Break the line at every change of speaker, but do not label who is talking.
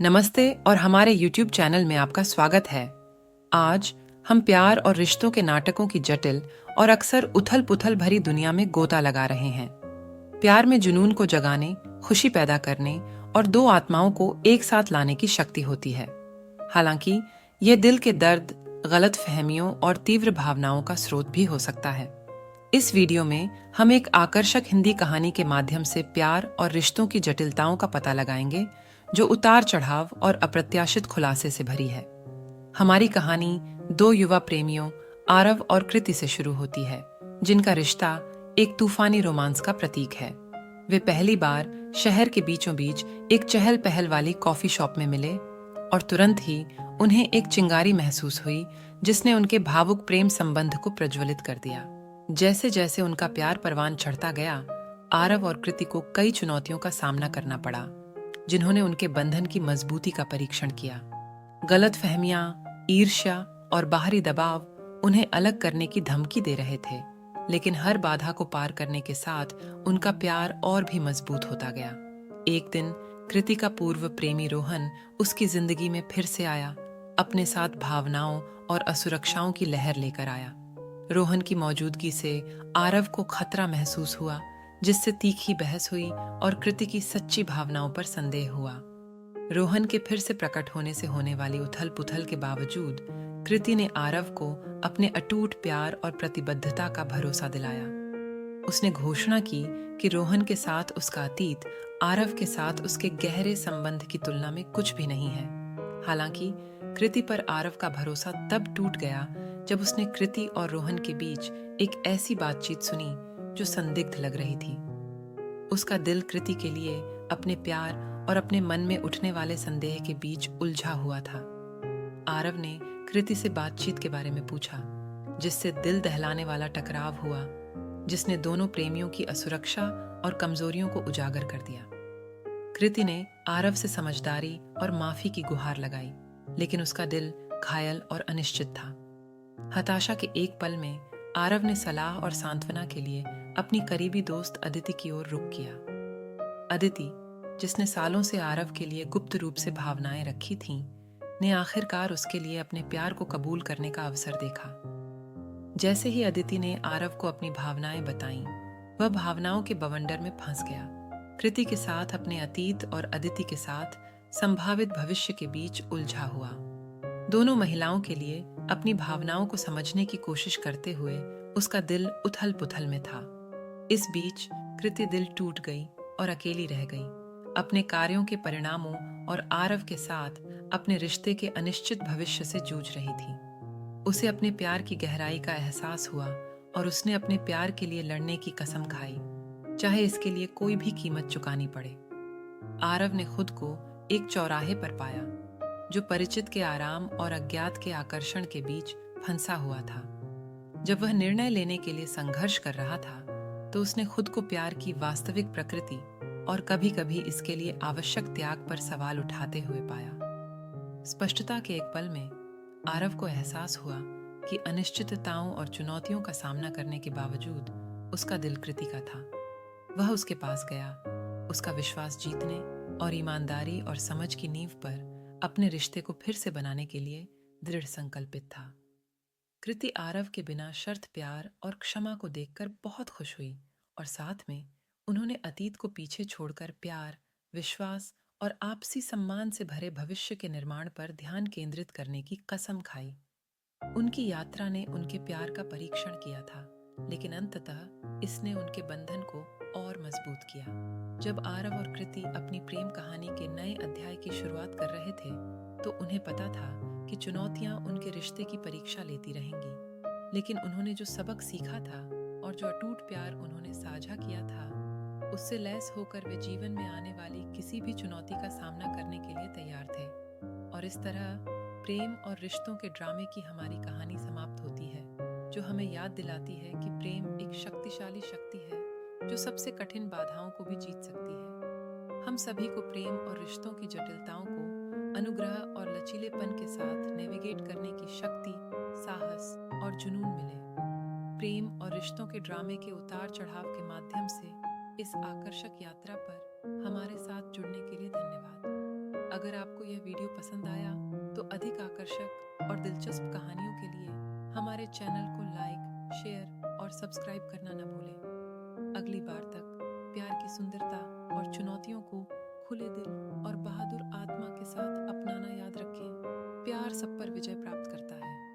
नमस्ते और हमारे YouTube चैनल में आपका स्वागत है। आज हम प्यार और रिश्तों के नाटकों की जटिल और अक्सर उथल-पुथल भरी दुनिया में गोता लगा रहे हैं। प्यार में जुनून को जगाने, खुशी पैदा करने और दो आत्माओं को एक साथ लाने की शक्ति होती है। हालांकि यह दिल के दर्द, गलत फहमियों और तीव्र भावनाओं का स्रोत भी हो सकता है। इस वीडियो में हम एक आकर्षक हिंदी कहानी के माध्यम से प्यार और रिश्तों की जटिलताओं का पता लगाएंगे, जो उतार चढ़ाव और अप्रत्याशित खुलासे से भरी है। हमारी कहानी दो युवा प्रेमियों आरव और कृति से शुरू होती है, जिनका रिश्ता एक तूफानी रोमांस का प्रतीक है। वे पहली बार शहर के बीचों बीच एक चहल पहल वाली कॉफी शॉप में मिले और तुरंत ही उन्हें एक चिंगारी महसूस हुई, जिसने उनके भावुक प्रेम संबंध को प्रज्वलित कर दिया। जैसे जैसे उनका प्यार परवान चढ़ता गया, आरव और कृति को कई चुनौतियों का सामना करना पड़ा, जिन्होंने उनके बंधन की मजबूती का परीक्षण किया। गलत फहमियां, ईर्ष्या और बाहरी दबाव उन्हें अलग करने की धमकी दे रहे थे, लेकिन हर बाधा को पार करने के साथ उनका प्यार और भी मजबूत होता गया। एक दिन कृति का पूर्व प्रेमी रोहन उसकी जिंदगी में फिर से आया, अपने साथ भावनाओं और असुरक्षाओं की लहर लेकर आया। रोहन की मौजूदगी से आरव को खतरा महसूस हुआ, जिससे तीखी बहस हुई और कृति की सच्ची भावनाओं पर संदेह हुआ। रोहन के फिर से प्रकट होने से होने वाली उथल पुथल के बावजूद कृति ने आरव को अपने अटूट प्यार और प्रतिबद्धता का भरोसा दिलाया। उसने घोषणा की कि रोहन के साथ उसका अतीत आरव के साथ उसके गहरे संबंध की तुलना में कुछ भी नहीं है। हालांकि कृति पर आरव का भरोसा तब टूट गया जब उसने कृति और रोहन के बीच एक ऐसी बातचीत सुनी जो संदिग्ध लग रही थी। उसका दिल कृति के लिए अपने प्यार और अपने मन में उठने वाले संदेह के बीच उलझा हुआ था। आरव ने कृति से बातचीत के बारे में पूछा, जिससे दिल दहलाने वाला टकराव हुआ, जिसने दोनों प्रेमियों की असुरक्षा और कमजोरियों को उजागर कर दिया। कृति ने आरव से समझदारी और माफी की गुहार लगाई, लेकिन उसका दिल घायल और अनिश्चित था। हताशा के एक पल में आरव ने सलाह और सांत्वना के लिए अपनी करीबी दोस्त अदिति की ओर रुख किया। अदिति, जिसने सालों से आरव के लिए गुप्त रूप से भावनाएं रखी थीं, ने आखिरकार उसके लिए अपने प्यार को कबूल करने का अवसर देखा। जैसे ही अदिति ने आरव को अपनी भावनाएं बताईं, वह भावनाओं के बवंडर में फंस गया। कृति के साथ अपने अतीत और अदिति के साथ संभावित भविष्य के बीच उलझा हुआ। दोनों महिलाओं के लिए अपनी भावनाओं को समझने की कोशिश करते हुए उसका दिल उथल पुथल में था। इस बीच कृति दिल टूट गई और अकेली रह गई, अपने कार्यों के परिणामों और आरव के साथ अपने रिश्ते के अनिश्चित भविष्य से जूझ रही थी। उसे अपने प्यार की गहराई का एहसास हुआ और उसने अपने प्यार के लिए लड़ने की कसम खाई, चाहे इसके लिए कोई भी कीमत चुकानी पड़े। आरव ने खुद को एक चौराहे पर पाया, जो परिचित के आराम और अज्ञात के आकर्षण के बीच फंसा हुआ था। जब वह निर्णय लेने के लिए संघर्ष कर रहा था, तो उसने खुद को प्यार की वास्तविक प्रकृति और कभी-कभी इसके लिए आवश्यक त्याग पर सवाल उठाते हुए पाया। स्पष्टता के एक पल में आरव को एहसास हुआ कि अनिश्चितताओं और चुनौतियों का सामना करने के बावजूद उसका दिल कृति का था। वह उसके पास गया, उसका विश्वास जीतने और ईमानदारी और समझ की नींव पर अपने रिश्ते को फिर से बनाने के लिए दृढ़ संकल्पित था। कृति आरव के बिना शर्त प्यार और क्षमा को देखकर बहुत खुश हुई और साथ में उन्होंने अतीत को पीछे छोड़कर प्यार, विश्वास और आपसी सम्मान से भरे भविष्य के निर्माण पर ध्यान केंद्रित करने की कसम खाई। उनकी यात्रा ने उनके प्यार का परीक्षण किया था, लेकिन अंततः इसने उनके बंधन को और मजबूत किया। जब आरव और कृति अपनी प्रेम कहानी के नए अध्याय की शुरुआत कर रहे थे, तो उन्हें पता था कि चुनौतियां उनके रिश्ते की परीक्षा लेती रहेंगी, लेकिन उन्होंने जो सबक सीखा था और जो अटूट प्यार उन्होंने साझा किया था, उससे लैस होकर वे जीवन में आने वाली किसी भी चुनौती का सामना करने के लिए तैयार थे। और इस तरह प्रेम और रिश्तों के ड्रामे की हमारी कहानी समाप्त होती है, जो हमें याद दिलाती है कि प्रेम एक शक्तिशाली शक्ति है, जो सबसे कठिन बाधाओं को भी जीत सकती है। हम सभी को प्रेम और रिश्तों की जटिलताओं को अनुग्रह और लचीलेपन के साथ नेविगेट करने की शक्ति, साहस और जुनून मिले। प्रेम और रिश्तों के ड्रामे के उतार चढ़ाव के माध्यम से इस आकर्षक यात्रा पर हमारे साथ जुड़ने के लिए धन्यवाद। अगर आपको यह वीडियो पसंद आया तो अधिक आकर्षक और दिलचस्प कहानियों के लिए हमारे चैनल को लाइक, शेयर और सब्सक्राइब करना न भूलें। अगली बार तक प्यार की सुंदरता और चुनौतियों को खुले दिल और बहादुर आत्मा के साथ अपनाना याद रखें। प्यार सब पर विजय प्राप्त करता है।